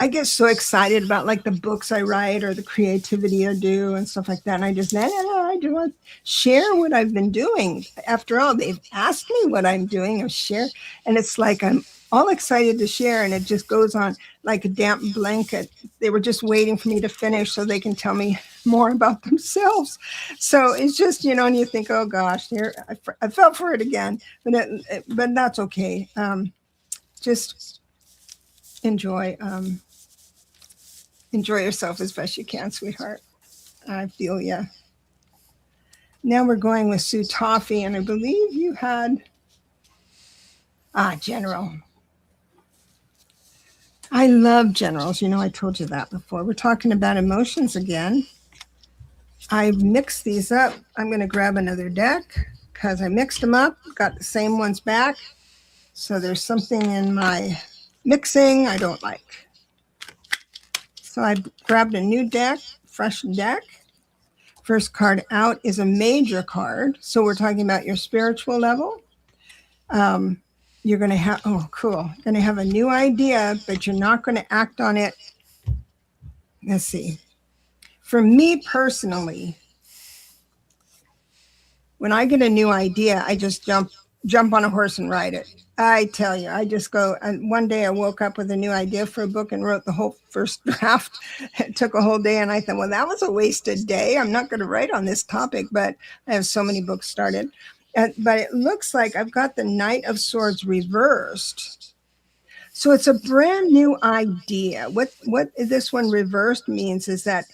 get so excited about, like the books I write or the creativity I do and stuff like that. And I just, no, no, no, I do want to share what I've been doing. After all, they've asked me what I'm doing or share. And it's like I'm all excited to share. And it just goes on like a damp blanket. They were just waiting for me to finish so they can tell me more about themselves. So it's just, and you think, oh gosh, here, I fell for it again. But that's okay. Just enjoy enjoy yourself as best you can, sweetheart. I feel ya. Now we're going with Sue Toffee, and I believe you had General. I love generals. I told you that before. We're talking about emotions again. I mixed these up. I'm going to grab another deck because I mixed them up, got the same ones back. So there's something in my mixing I don't like. So I grabbed a new deck, fresh deck. First card out is a major card. So we're talking about your spiritual level. You're going to have, oh, cool. Going to have a new idea, but you're not going to act on it. Let's see. For me personally, when I get a new idea, I just jump on a horse and ride it. I tell you, I just go. And one day I woke up with a new idea for a book and wrote the whole first draft. It took a whole day, and I thought, well, that was a wasted day. I'm not going to write on this topic, but I have so many books started. But it looks like I've got the Knight of Swords reversed. So it's a brand new idea. What this one reversed means is that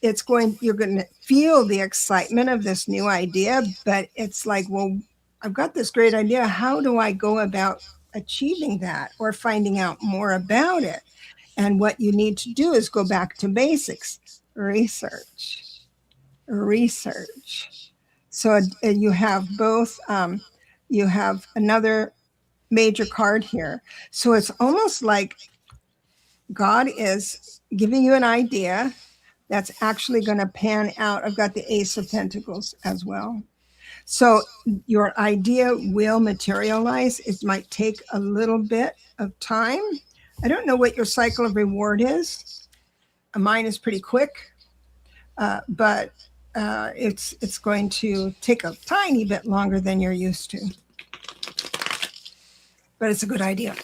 you're going to feel the excitement of this new idea, but it's like, well, I've got this great idea. How do I go about achieving that or finding out more about it? And what you need to do is go back to basics, research. So you have both, you have another major card here. So it's almost like God is giving you an idea that's actually going to pan out. I've got the Ace of Pentacles as well. So your idea will materialize. It might take a little bit of time. I don't know what your cycle of reward is. Mine is pretty quick, but it's going to take a tiny bit longer than you're used to. But it's a good idea.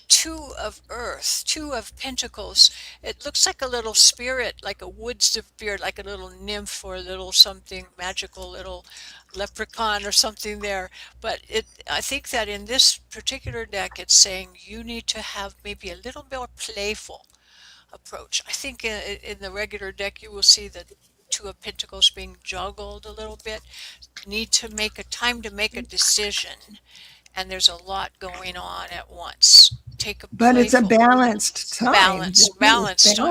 Two of Earth, two of Pentacles. It looks like a little spirit, like a wood spirit, like a little nymph or a little something magical, little leprechaun or something there. But I think that in this particular deck, it's saying you need to have maybe a little more playful approach. I think in the regular deck, you will see the Two of Pentacles being juggled a little bit. Need to make a time to make a decision, and there's a lot going on at once. Take a But it's a playful balanced time.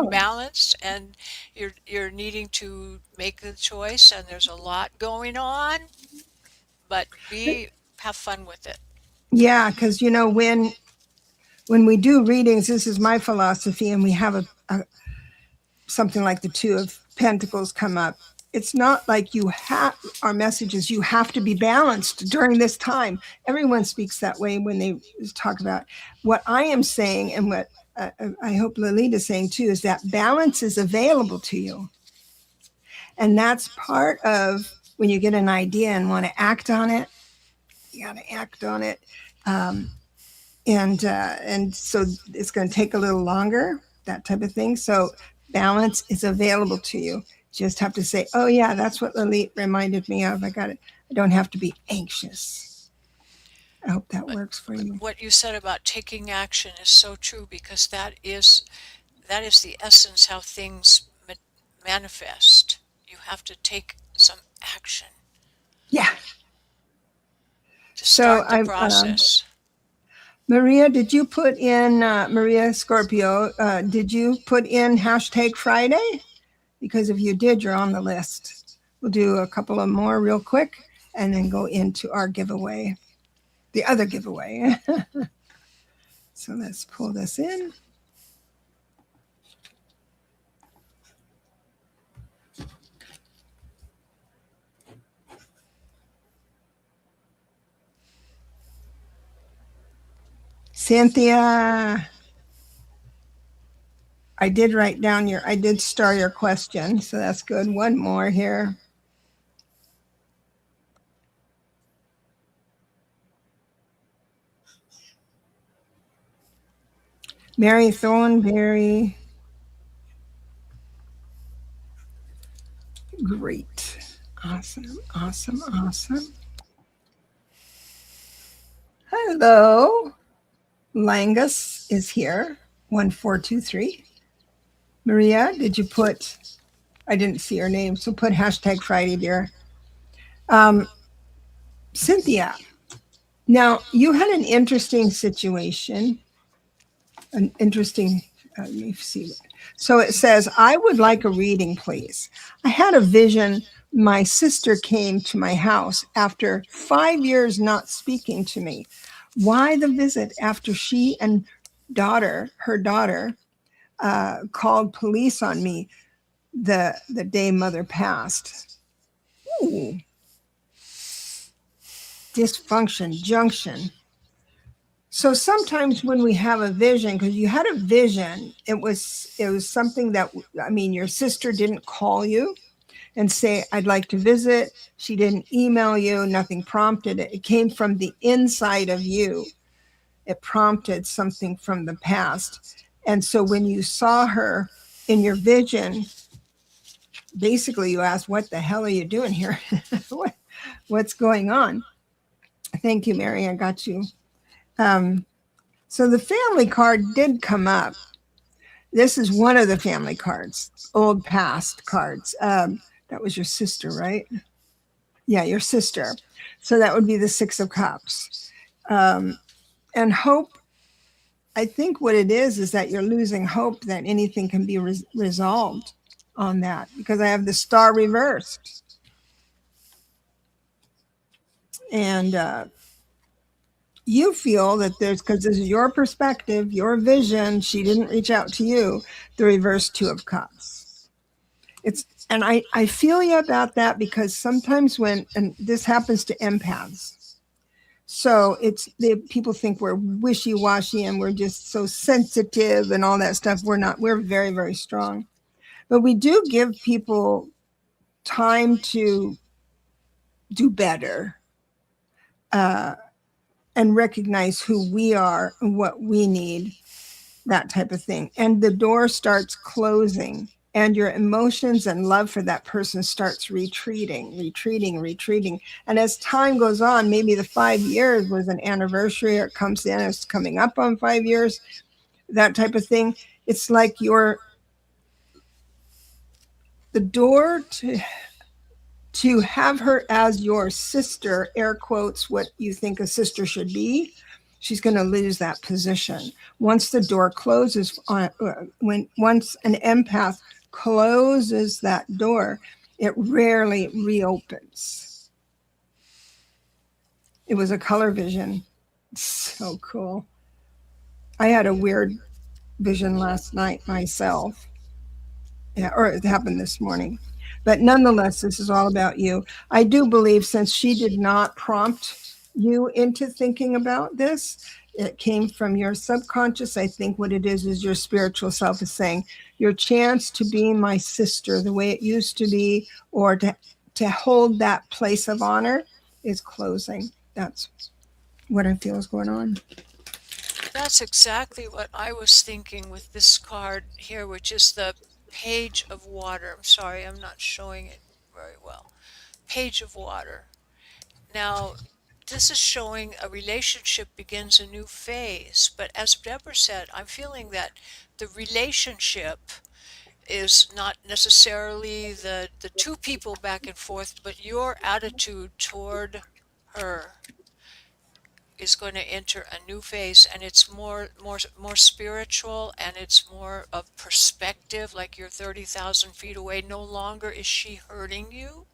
balanced, and you're needing to make the choice, and there's a lot going on, but have fun with it. Yeah, because when we do readings, this is my philosophy, and we have something like the Two of Pentacles come up. It's not like our messages, you have to be balanced during this time. Everyone speaks that way when they talk about what I am saying, and what I hope Lalit is saying too, is that balance is available to you. And that's part of when you get an idea and want to act on it, you got to act on it. And so it's going to take a little longer, that type of thing. So balance is available to you. Just have to say, oh yeah, that's what Lalit reminded me of. I got it. I don't have to be anxious. I hope that works for you. What you said about taking action is so true, because that is the essence how things manifest. You have to take some action. Yeah. To start the process. Maria, did you put in, Maria Scorpio, did you put in hashtag Friday? Because if you did, you're on the list. We'll do a couple of more real quick and then go into our giveaway, the other giveaway. So let's pull this in. Cynthia, I did write down I did star your question, so that's good. One more here. Mary Thornberry. Great. Awesome, awesome, awesome. Hello. Langus is here, 1423. Maria, did you put, I didn't see her name, so put hashtag Friday, dear. Cynthia, now you had an interesting situation, let me see. So it says, I would like a reading, please. I had a vision. My sister came to my house after 5 years not speaking to me. Why the visit after she and her daughter, called police on me the day mother passed? Ooh. Dysfunction, junction. So sometimes when we have a vision, because you had a vision, it was something that, your sister didn't call you and say, I'd like to visit. She didn't email you, nothing prompted it. It came from the inside of you. It prompted something from the past. And so when you saw her in your vision, basically you asked, what the hell are you doing here? What's going on? Thank you, Mary. I got you. So the family card did come up. This is one of the family cards, old past cards. That was your sister, right? Yeah, your sister. So that would be the Six of Cups. And hope, I think what it is that you're losing hope that anything can be resolved on that, because I have the Star reversed. And you feel that because this is your perspective, your vision, she didn't reach out to you, the reverse Two of Cups. And I feel you about that, because sometimes and this happens to empaths. So people think we're wishy-washy and we're just so sensitive and all that stuff. We're not. We're very, very strong. But we do give people time to do better, uh, and recognize who we are and what we need, that type of thing. And the door starts closing, and your emotions and love for that person starts retreating. And as time goes on, maybe the 5 years was an anniversary, or it comes in, it's coming up on 5 years, that type of thing. It's like the door to have her as your sister, air quotes, what you think a sister should be, she's going to lose that position. Once the door closes on once an empath closes that door, it rarely reopens. It was a color vision. So cool. I had a weird vision last night myself. Yeah, or it happened this morning. But nonetheless, this is all about you. I do believe, since she did not prompt you into thinking about this, it came from your subconscious. I think what it is your spiritual self is saying, your chance to be my sister the way it used to be, or to hold that place of honor, is closing. That's what I feel is going on. That's exactly what I was thinking with this card here, which is the Page of Water. I'm sorry, I'm not showing it very well. Page of Water. Now, this is showing a relationship begins a new phase, but as Deborah said, I'm feeling that the relationship is not necessarily the two people back and forth, but your attitude toward her is going to enter a new phase, and it's more spiritual, and it's more of perspective, like you're 30,000 feet away. No longer is she hurting you,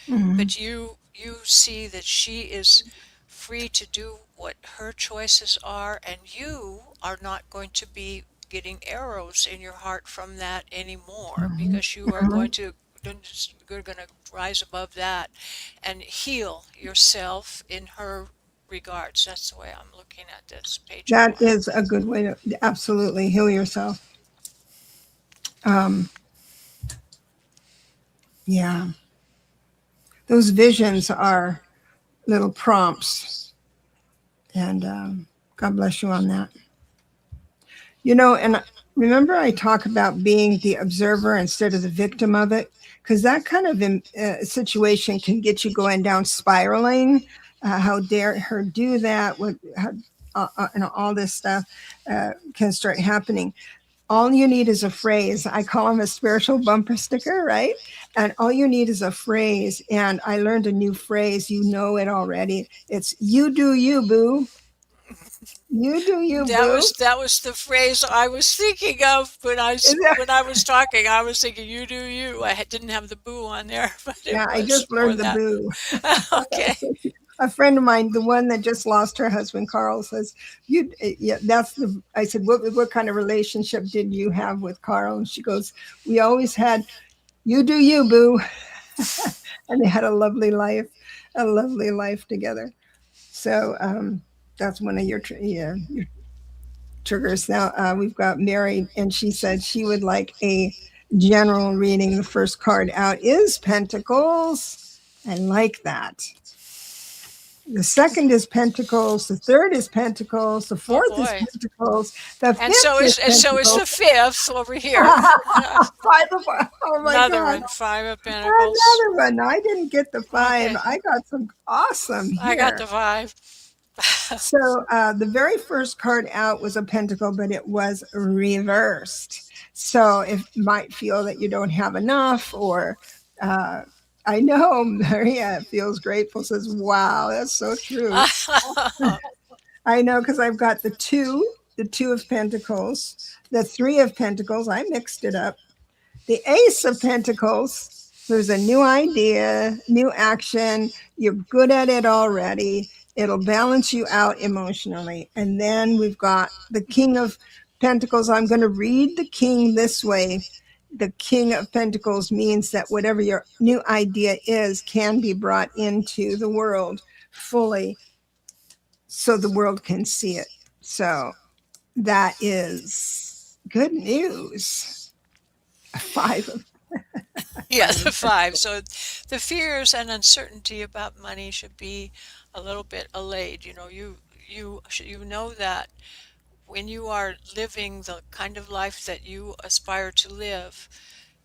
Mm-hmm. but you see that she is free to do what her choices are, and you are not going to be getting arrows in your heart from that anymore, Mm-hmm. because you are Mm-hmm. going to you're going to rise above that and heal yourself in her regards. That's the way I'm looking at this Page of That Water. is a good way to absolutely heal yourself. Um, yeah. Those visions are little prompts, and God bless you on that. And remember, I talk about being the observer instead of the victim of it, because that kind of situation can get you going down spiraling. How dare her do that? And all this stuff can start happening. All you need is a phrase. I call them a spiritual bumper sticker, right? And all you need is a phrase. And I learned a new phrase. You know it already. It's "you do you, boo." You do you, boo. That was the phrase I was thinking of Is that- when I was talking. I was thinking "you do you." Didn't have the boo on there, but it Yeah, I was just more learned the that. boo. Okay. A friend of mine, the one that just lost her husband, Carl, says, Yeah, that's the." I said, what kind of relationship did you have with Carl? And she goes, "We always had, you do you, boo." And they had a lovely life together. So that's one of your triggers. Now we've got Mary, and she said she would like a general reading. The first card out is Pentacles. I like that. The second is Pentacles. The third is Pentacles. The Oh fourth is boy. Pentacles. The fifth is And so is Pentacles. the fifth over here. Five of, oh my Another God. one, Five of Pentacles. Another one. I didn't get the five. Okay. I got some awesome I got the here. five. So the very first card out was a pentacle, but it was reversed. So it might feel that you don't have enough, or uh, I know Maria feels grateful, says, "Wow, that's so true." I know, because I've got the two of pentacles, the three of pentacles. I mixed it up. The Ace of Pentacles. There's a new idea, new action. You're good at it already. It'll balance you out emotionally. And then we've got the King of Pentacles. I'm going to read the King this way. The King of Pentacles means that whatever your new idea is can be brought into the world fully. so the world can see it. So that is good news. A five of Yeah, five the of five. So the fears and uncertainty about money should be a little bit allayed. You know that when you are living the kind of life that you aspire to live,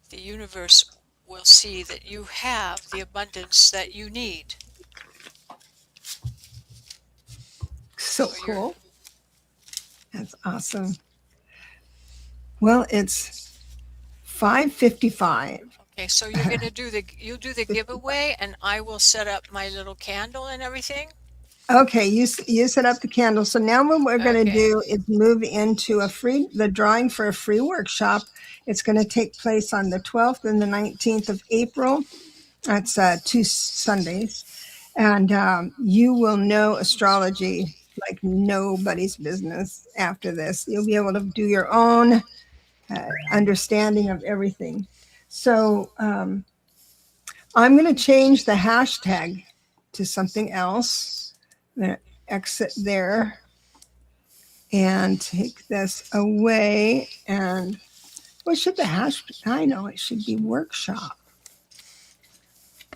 the universe will see that you have the abundance that you need. so So you're cool. That's awesome. Well, it's 5:55. okay. So you're gonna do the you do the giveaway, and I will set up my little candle and everything. Okay, you set up the candle. So now what we're going to Okay. do is move into the drawing for a free workshop. It's going to take place on the 12th and the 19th of April. That's two Sundays. And you will know astrology like nobody's business after this. You'll be able to do your own understanding of everything. So I'm going to change the hashtag to something else. I'm going to exit there and take this away. And what should the hash? I know it should be workshop.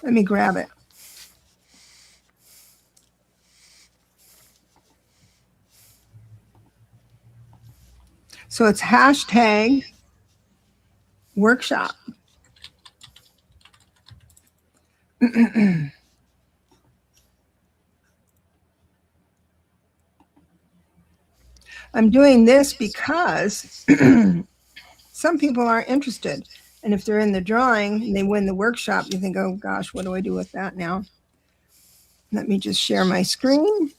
Let me grab it. So it's hashtag workshop. I'm doing this because some people aren't interested. And if they're in the drawing and they win the workshop, you think, oh gosh, what do I do with that now? Let me just share my screen.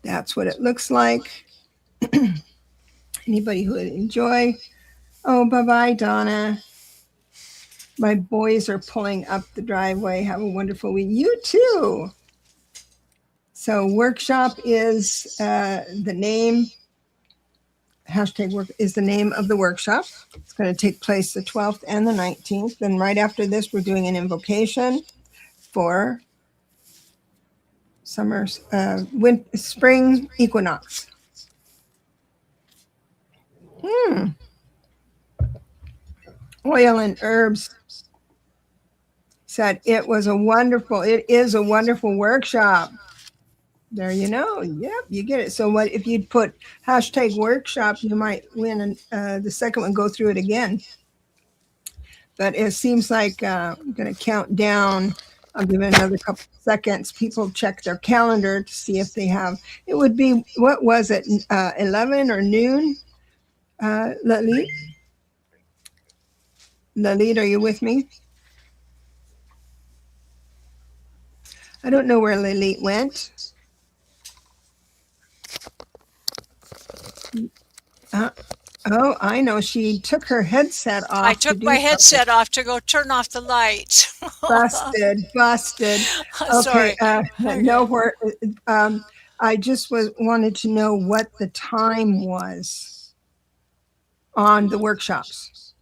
That's what it looks like. Anybody who would enjoy. Oh, bye-bye, Donna. My boys are pulling up the driveway. Have a wonderful week. You too. So workshop is the name. Hashtag work is the name of the workshop. It's going to take place the 12th and the 19th. And right after this, we're doing an invocation for spring equinox. Oil and herbs said it is a wonderful workshop. There you know. Yep, you get it. So what if you'd put hashtag workshop, you might win the second one, go through it again. But it seems like I'm going to count down. I'll give it another couple seconds. People check their calendar to see if they have. It would be, what was it, 11 or noon? Lalit? Lalit, are you with me? I don't know where Lalit went. Uh, oh, I know. She took her headset I off to took do my something. headset off to go turn off the light. Busted. Okay, Sorry. Okay. no, where, I just wanted to know what the time was on the workshops.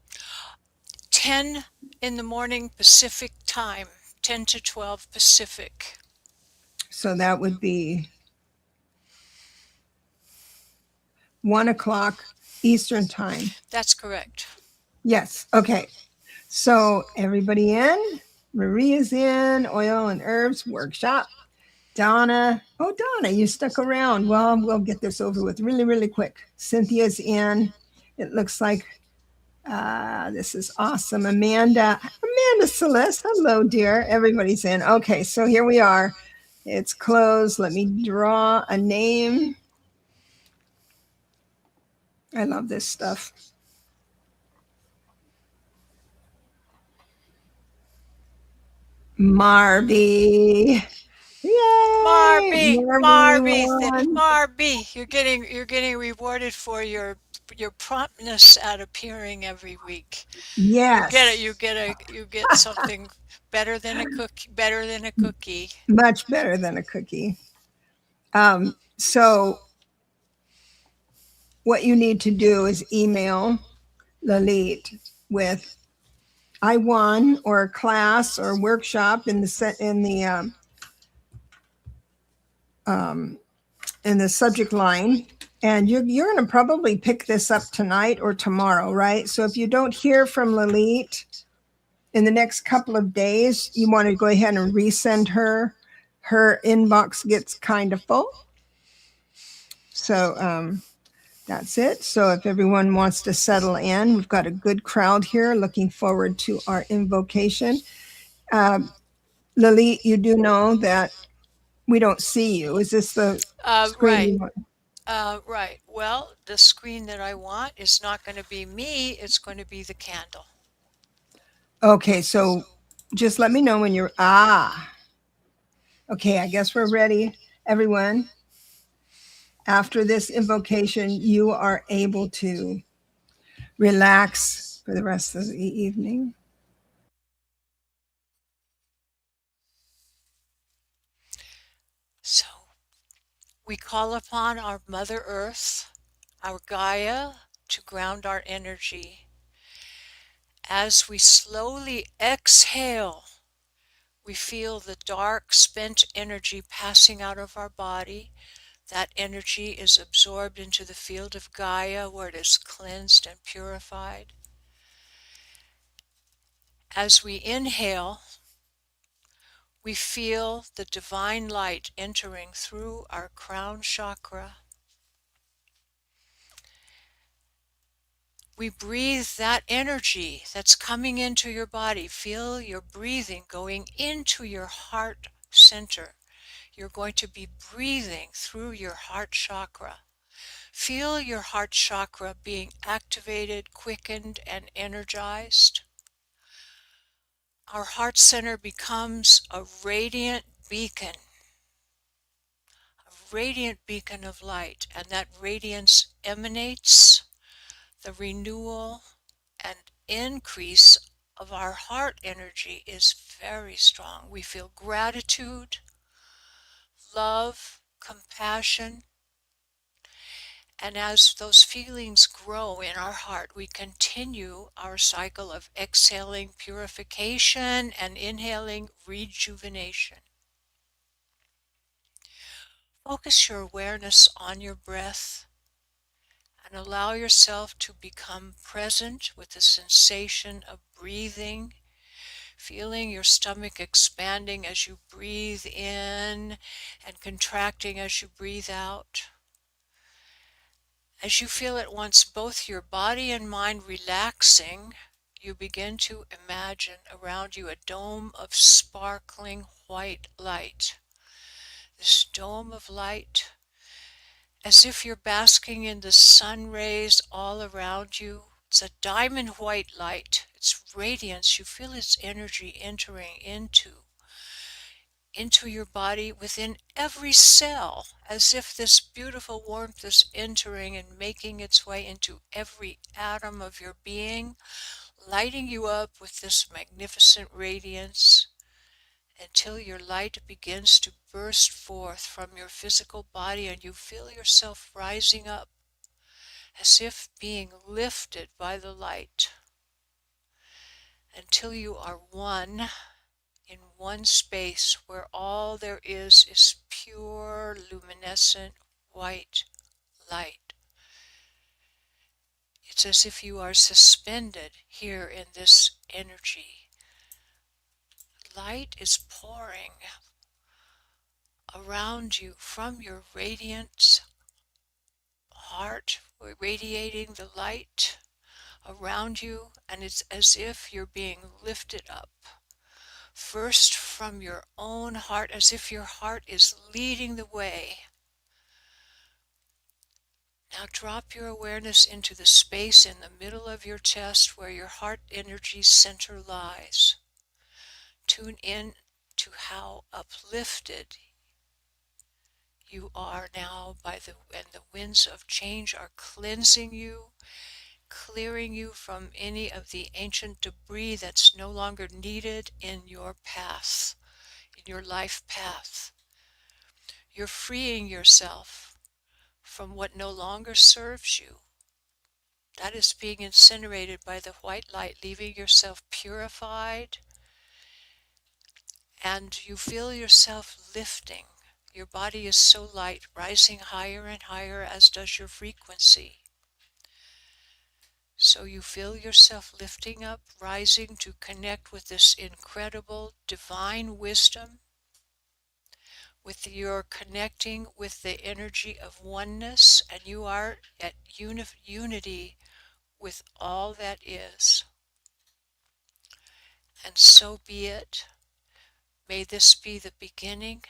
10 in the morning Pacific time, 10 to 12 Pacific. So that would be 1 o'clock Eastern time. That's correct. Yes. Okay. So everybody in? Maria's in, oil and herbs workshop. Donna. Oh, Donna, you stuck around. Well, we'll get this over with really, really quick. Cynthia's in. It looks like this is awesome. Amanda Celeste. Hello, dear. Everybody's in. Okay, so here we are. It's closed. Let me draw a name. I love this stuff. Marby. Yay! Marby, you're getting rewarded for your promptness at appearing every week. You get it. Yes. You get something better than a cookie. Much better than a cookie. So what you need to do is email Lalit with I won or a class or workshop in the in the subject line. And you're going to probably pick this up tonight or tomorrow, right? So if you don't hear from Lalit in the next couple of days, you want to go ahead and resend her. Her inbox gets kind of full. So that's it. So if everyone wants to settle in, we've got a good crowd here looking forward to our invocation. Lalit, you do know that we don't see you. Is this the screen Right. you want? Right. Well, the screen that I want is not going to be me. It's going to be the candle. Okay, so just let me know when you're, okay, I guess we're ready. Everyone, after this invocation, you are able to relax for the rest of the evening. So we call upon our Mother Earth, our Gaia, to ground our energy. As we slowly exhale, we feel the dark, spent energy passing out of our body. That energy is absorbed into the field of Gaia where it is cleansed and purified. As we inhale, we feel the divine light entering through our crown chakra. We breathe that energy that's coming into your body. Feel your breathing going into your heart center. You're going to be breathing through your heart chakra. Feel your heart chakra being activated, quickened, and energized. Our heart center becomes a radiant beacon of light, and that radiance emanates the renewal and increase of our heart energy is very strong. We feel gratitude, love, compassion, and as those feelings grow in our heart, we continue our cycle of exhaling purification and inhaling rejuvenation. Focus your awareness on your breath and allow yourself to become present with the sensation of breathing, feeling your stomach expanding as you breathe in and contracting as you breathe out. As you feel at once both your body and mind relaxing, you begin to imagine around you a dome of sparkling white light. This dome of light, as if you're basking in the sun rays all around you. It's a diamond white light. Its radiance, you feel its energy entering into your body within every cell, as if this beautiful warmth is entering and making its way into every atom of your being, lighting you up with this magnificent radiance until your light begins to burst forth from your physical body and you feel yourself rising up as if being lifted by the light until you are one in one space where all there is pure luminescent white light. It's as if you are suspended here in this energy. Light is pouring around you from your radiant heart, radiating the light around you, and it's as if you're being lifted up. First from your own heart, as if your heart is leading the way. Now drop your awareness into the space in the middle of your chest where your heart energy center lies. Tune in to how uplifted you are now and the winds of change are cleansing you, clearing you from any of the ancient debris that's no longer needed in your path, in your life path. You're freeing yourself from what no longer serves you. That is being incinerated by the white light, leaving yourself purified, and you feel yourself lifting. Your body is so light, rising higher and higher, as does your frequency. So you feel yourself lifting up, rising to connect with this incredible divine wisdom, with your connecting with the energy of oneness, and you are at unity with all that is. And so be it. May this be the beginning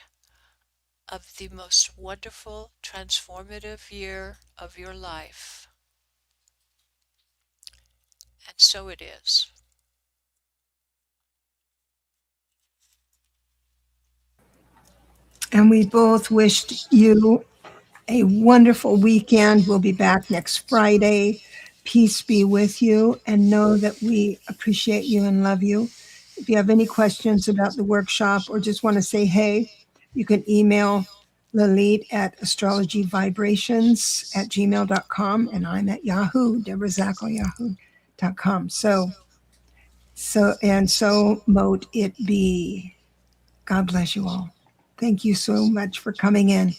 of the most wonderful, transformative year of your life. And so it is. And we both wished you a wonderful weekend. We'll be back next Friday. Peace be with you, and know that we appreciate you and love you. If you have any questions about the workshop or just want to say hey, you can email Lalit at astrologyvibrations@gmail.com, and I'm at Yahoo, Debra Zachau, yahoo.com. So mote it be. God bless you all. Thank you so much for coming in.